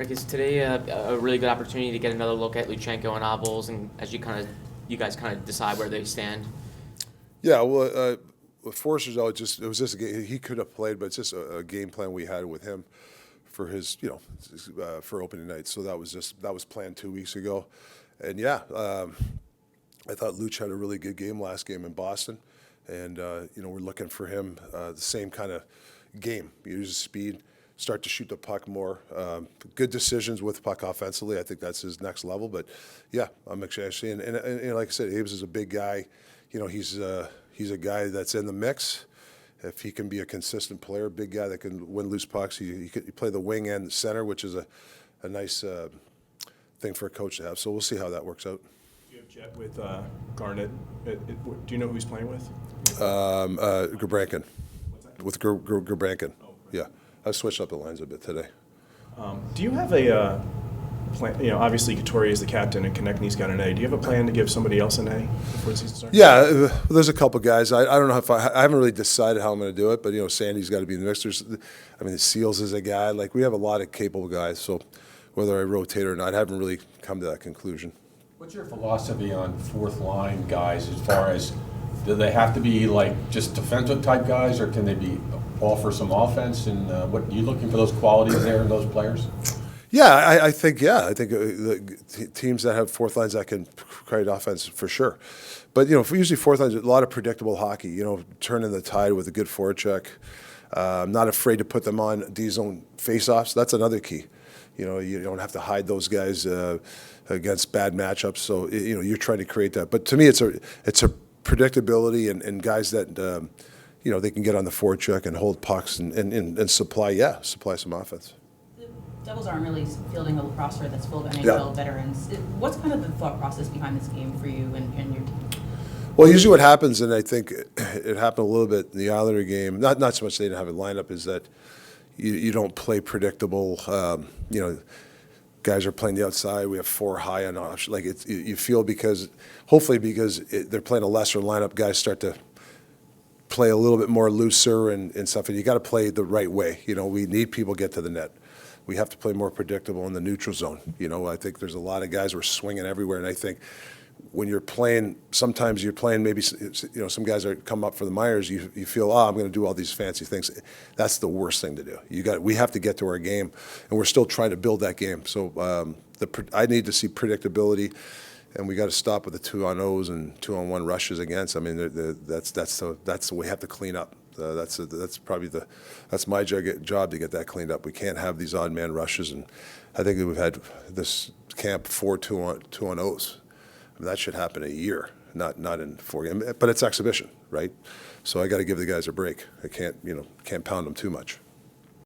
Rick, is today a really good opportunity to get another look at Luchenko and Obels, and as you guys kind of decide where they stand? Yeah, well, with Forster's, it was just a game. He could have played, but it's just a game plan we had with him for his, for opening night. So that was planned 2 weeks ago, and yeah, I thought Luch had a really good game last game in Boston, and we're looking for him the same kind of game. Use his speed, start to shoot the puck more. Good decisions with puck offensively. I think that's his next level. But yeah, I'm actually, and like I said, Aves is a big guy. He's a guy that's in the mix. If he can be a consistent player, big guy that can win loose pucks, he could play the wing and the center, which is a nice thing for a coach to have. So we'll see how that works out. You have Jet with Garnett. Do you know who he's playing with? Gabrankin. What's that? With Gabrankin. Oh, right. Yeah. I switched up the lines a bit today. Do you have a plan? Obviously Couturier is the captain and Konechny's got an A. Do you have a plan to give somebody else an A before the season starts? Yeah, there's a couple guys. I don't know if I haven't really decided how I'm going to do it, but Sandy's got to be in the mix. Seals is a guy. Like, we have a lot of capable guys. So whether I rotate or not, I haven't really come to that conclusion. What's your philosophy on fourth line guys as far as, do they have to be like just defensive type guys, or can they be offer some offense? And what are you looking for those qualities there in those players? Yeah, I think the teams that have fourth lines that can create offense for sure. But for usually fourth lines, a lot of predictable hockey. Turning the tide with a good forecheck. Not afraid to put them on D-zone faceoffs. That's another key. You don't have to hide those guys against bad matchups. So you're trying to create that. But to me, it's a predictability and guys that they can get on the forecheck and hold pucks and supply some offense. The Devils aren't really fielding a roster that's full of NHL veterans. What's kind of the thought process behind this game for you and your team? Well, usually what happens, and I think it happened a little bit in the Islander game, not so much they didn't have a lineup, is that you don't play predictable. Guys are playing the outside. We have four high on off. Like, you feel hopefully because they're playing a lesser lineup, guys start to play a little bit more looser and stuff. And you got to play the right way. We need people to get to the net. We have to play more predictable in the neutral zone. I think there's a lot of guys who are swinging everywhere, and I think when you're playing, sometimes you're playing maybe, some guys are come up for the Myers, you feel, I'm going to do all these fancy things. That's the worst thing to do. We have to get to our game, and we're still trying to build that game. So I need to see predictability, and we got to stop with the 2-on-0s and 2-on-1 rushes against. I mean, that's what we have to clean up. That's my job to get that cleaned up. We can't have these odd man rushes, and I think that we've had this camp 4 2-on-0s. That should happen a year, not in 4 games. But it's exhibition, right? So I got to give the guys a break. I can't pound them too much.